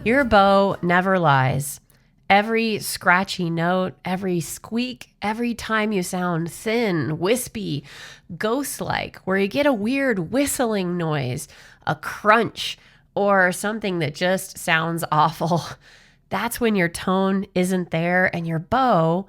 Your bow never lies. Every scratchy note, every squeak, every time you sound thin, wispy, ghost-like, where you get a weird whistling noise, a crunch, or something that just sounds awful, that's when your tone isn't there and your bow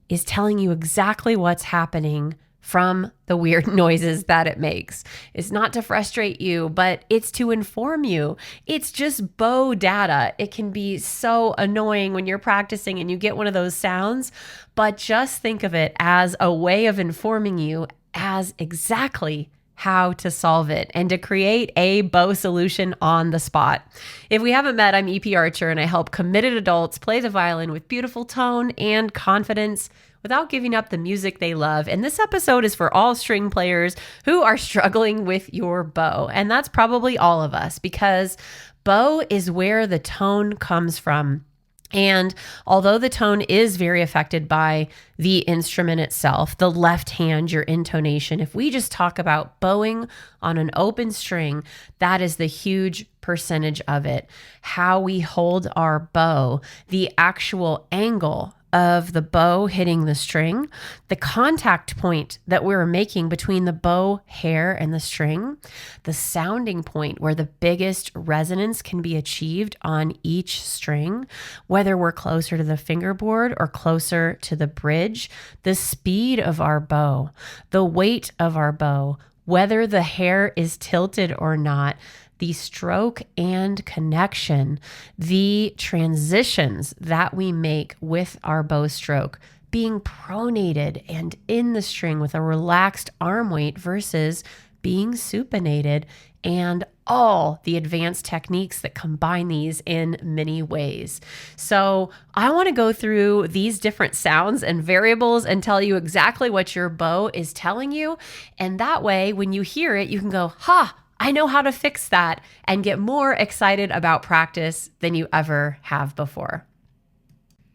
is telling you exactly what's happening from the weird noises that it makes. It's not to frustrate you, but it's to inform you. It's just bow data. It can be so annoying when you're practicing and you get one of those sounds, but just think of it as a way of informing you as exactly how to solve it and to create a bow solution on the spot. If we haven't met, I'm EP Archer and I help committed adults play the violin with beautiful tone and confidence without giving up the music they love. And this episode is for all string players who are struggling with your bow. And that's probably all of us, because bow is where the tone comes from. And although the tone is very affected by the instrument itself, the left hand, your intonation, if we just talk about bowing on an open string, that is the huge percentage of it. How we hold our bow, the actual angle of the bow hitting the string, the contact point that we're making between the bow hair and the string, the sounding point where the biggest resonance can be achieved on each string, whether we're closer to the fingerboard or closer to the bridge, the speed of our bow, the weight of our bow, whether the hair is tilted or not, the stroke and connection, the transitions that we make with our bow stroke, being pronated and in the string with a relaxed arm weight versus being supinated, and all the advanced techniques that combine these in many ways. So I want to go through these different sounds and variables and tell you exactly what your bow is telling you. And that way, when you hear it, you can go, ha, I know how to fix that, and get more excited about practice than you ever have before.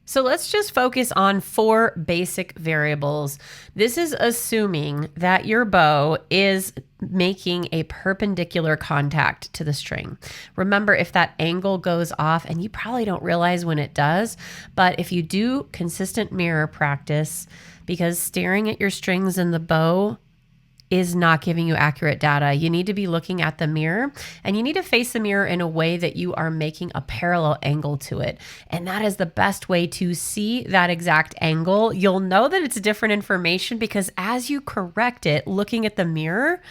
So let's just focus on 4 basic variables. This is assuming that your bow is making a perpendicular contact to the string. Remember, if that angle goes off, and you probably don't realize when it does, but if you do consistent mirror practice, because staring at your strings and the bow is not giving you accurate data. You need to be looking at the mirror, and you need to face the mirror in a way that you are making a parallel angle to it. And that is the best way to see that exact angle. You'll know that it's different information because as you correct it, looking at the mirror,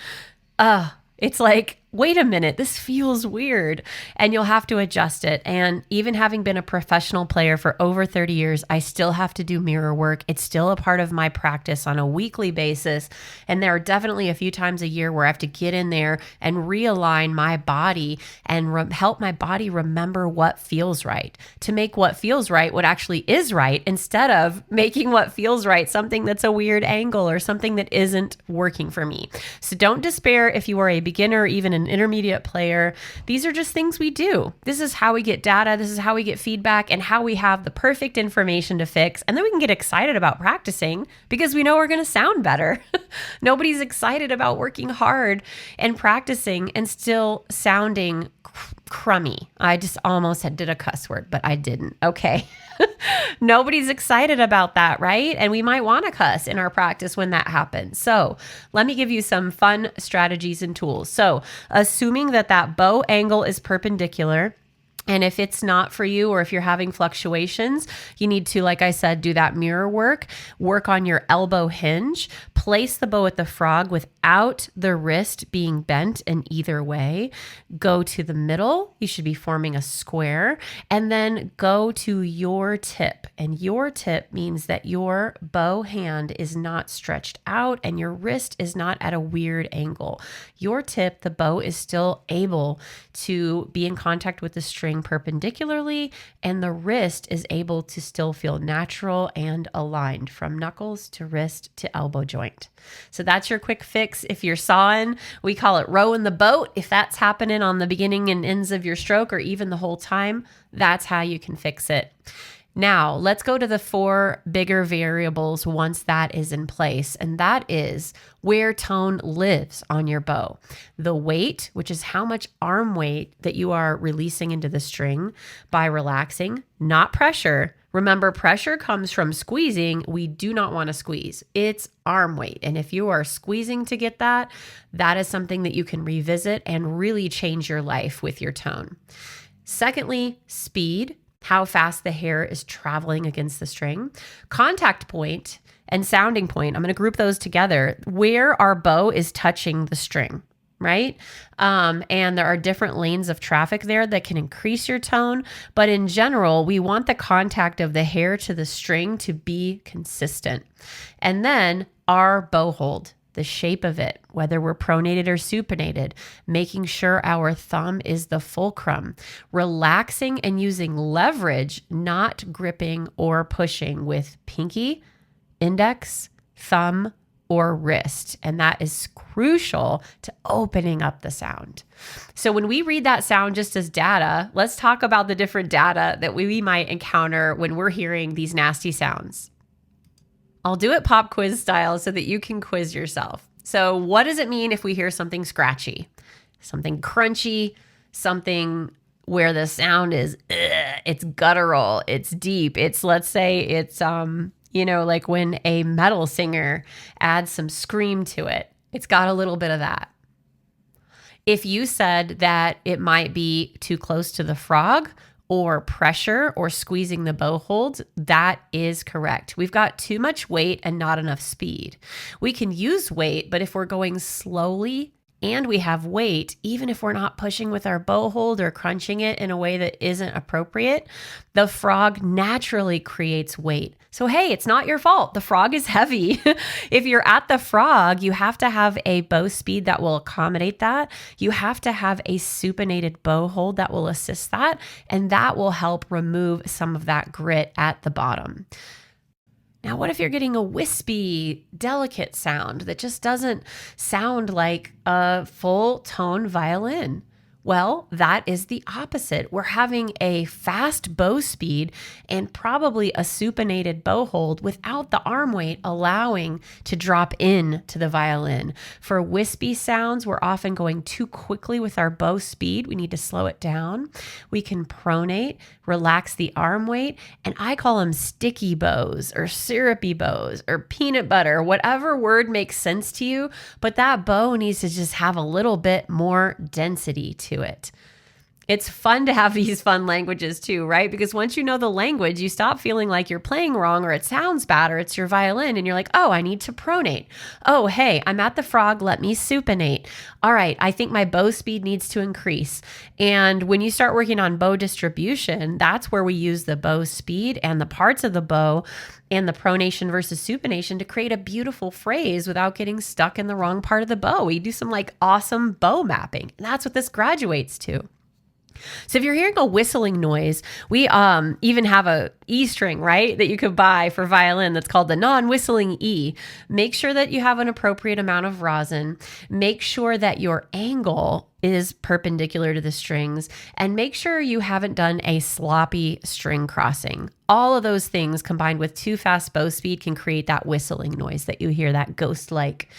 it's like, wait a minute, this feels weird, and you'll have to adjust it. And even having been a professional player for over 30 years, I still have to do mirror work. It's still a part of my practice on a weekly basis. And there are definitely a few times a year where I have to get in there and realign my body and help my body remember what feels right, to make what feels right what actually is right, instead of making what feels right something that's a weird angle or something that isn't working for me. So don't despair if you are a beginner or even an intermediate player. These are just things we do. This is how we get data. This is how we get feedback, and how we have the perfect information to fix. And then we can get excited about practicing because we know we're going to sound better. Nobody's excited about working hard and practicing and still sounding crummy. I just almost did a cuss word, but I didn't. Okay. Nobody's excited about that, right? And we might want to cuss in our practice when that happens. So let me give you some fun strategies and tools. So assuming that bow angle is perpendicular, and if it's not for you, or if you're having fluctuations, you need to, like I said, do that mirror work on your elbow hinge, place the bow at the frog without the wrist being bent in either way, go to the middle, you should be forming a square, and then go to your tip. And your tip means that your bow hand is not stretched out and your wrist is not at a weird angle. Your tip, the bow is still able to be in contact with the string perpendicularly, and the wrist is able to still feel natural and aligned from knuckles to wrist to elbow joint. So that's your quick fix. If you're sawing, we call it rowing the boat. If that's happening on the beginning and ends of your stroke, or even the whole time, that's how you can fix it. Now, let's go to the 4 bigger variables once that is in place, and that is where tone lives on your bow. The weight, which is how much arm weight that you are releasing into the string by relaxing, not pressure. Remember, pressure comes from squeezing. We do not want to squeeze. It's arm weight. And if you are squeezing to get that, that is something that you can revisit and really change your life with your tone. Secondly, speed. How fast the hair is traveling against the string. Contact point and sounding point, I'm going to group those together, where our bow is touching the string, right? And there are different lanes of traffic there that can increase your tone. But in general, we want the contact of the hair to the string to be consistent. And then our bow hold, the shape of it, whether we're pronated or supinated, making sure our thumb is the fulcrum, relaxing and using leverage, not gripping or pushing with pinky, index, thumb, or wrist. And that is crucial to opening up the sound. So when we read that sound just as data, let's talk about the different data that we might encounter when we're hearing these nasty sounds. I'll do it pop quiz style so that you can quiz yourself. So what does it mean if we hear something scratchy, something crunchy, something where the sound is, it's guttural, it's deep. It's, let's say it's, like when a metal singer adds some scream to it, it's got a little bit of that. If you said that it might be too close to the frog, or pressure or squeezing the bow hold, that is correct. We've got too much weight and not enough speed. We can use weight, but if we're going slowly and we have weight, even if we're not pushing with our bow hold or crunching it in a way that isn't appropriate, the frog naturally creates weight. So, hey, it's not your fault. The frog is heavy. If you're at the frog, you have to have a bow speed that will accommodate that. You have to have a supinated bow hold that will assist that, and that will help remove some of that grit at the bottom. Now, what if you're getting a wispy, delicate sound that just doesn't sound like a full tone violin? Well, that is the opposite. We're having a fast bow speed and probably a supinated bow hold without the arm weight allowing to drop in to the violin. For wispy sounds, we're often going too quickly with our bow speed. We need to slow it down. We can pronate, relax the arm weight, and I call them sticky bows or syrupy bows or peanut butter, whatever word makes sense to you, but that bow needs to just have a little bit more density to it. It's fun to have these fun languages too, right? Because once you know the language, you stop feeling like you're playing wrong or it sounds bad or it's your violin and you're like, oh, I need to pronate. Oh, hey, I'm at the frog. Let me supinate. All right, I think my bow speed needs to increase. And when you start working on bow distribution, that's where we use the bow speed and the parts of the bow and the pronation versus supination to create a beautiful phrase without getting stuck in the wrong part of the bow. We do some awesome bow mapping. And that's what this graduates to. So if you're hearing a whistling noise, we even have a E string, right, that you could buy for violin that's called the non-whistling E. Make sure that you have an appropriate amount of rosin. Make sure that your angle is perpendicular to the strings, and make sure you haven't done a sloppy string crossing. All of those things combined with too fast bow speed can create that whistling noise that you hear, that ghost-like.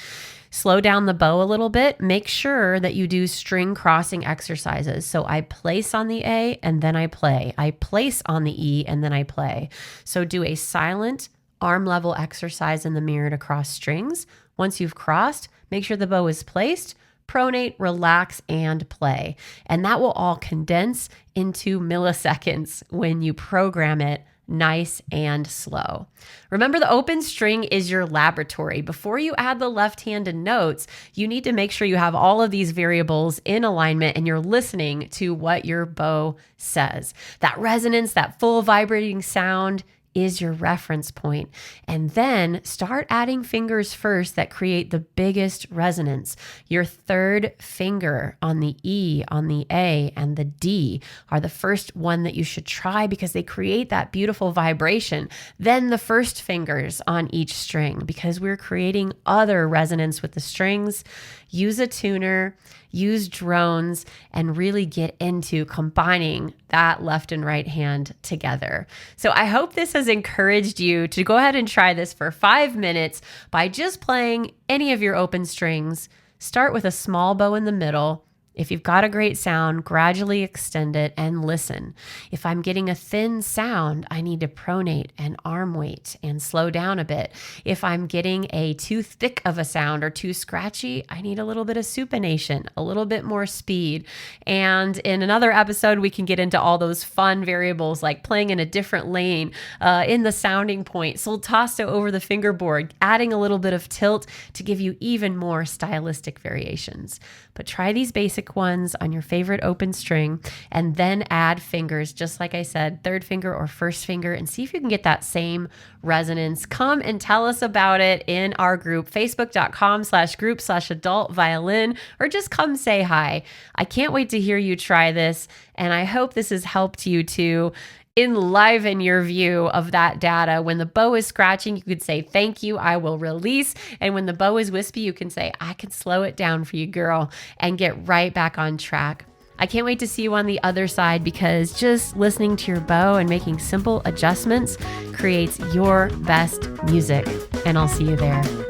Slow down the bow a little bit. Make sure that you do string crossing exercises. So I place on the A and then I play. I place on the E and then I play. So do a silent arm level exercise in the mirror to cross strings. Once you've crossed, make sure the bow is placed, pronate, relax, and play. And that will all condense into milliseconds when you program it nice and slow. Remember, the open string is your laboratory. Before you add the left-handed notes, you need to make sure you have all of these variables in alignment and you're listening to what your bow says. That resonance, that full vibrating sound is your reference point. And then start adding fingers first that create the biggest resonance. Your third finger on the E, on the A, and the D are the first one that you should try because they create that beautiful vibration. Then the first fingers on each string, because we're creating other resonance with the strings. Use a tuner, use drones, and really get into combining that left and right hand together. So I hope this has encouraged you to go ahead and try this for 5 minutes by just playing any of your open strings. Start with a small bow in the middle. If you've got a great sound, gradually extend it and listen. If I'm getting a thin sound, I need to pronate and arm weight and slow down a bit. If I'm getting a too thick of a sound or too scratchy, I need a little bit of supination, a little bit more speed. And in another episode, we can get into all those fun variables like playing in a different lane in the sounding point, soltato over the fingerboard, adding a little bit of tilt to give you even more stylistic variations. But try these basic ones on your favorite open string and then add fingers, just like I said, third finger or first finger, and see if you can get that same resonance. Come and tell us about it in our group, facebook.com/group/adult violin, or just come say hi. I can't wait to hear you try this, and I hope this has helped you to enliven your view of that data. When the bow is scratching, you could say, thank you, I will release. And when the bow is wispy, you can say, I can slow it down for you, girl, and get right back on track. I can't wait to see you on the other side, because just listening to your bow and making simple adjustments creates your best music. And I'll see you there.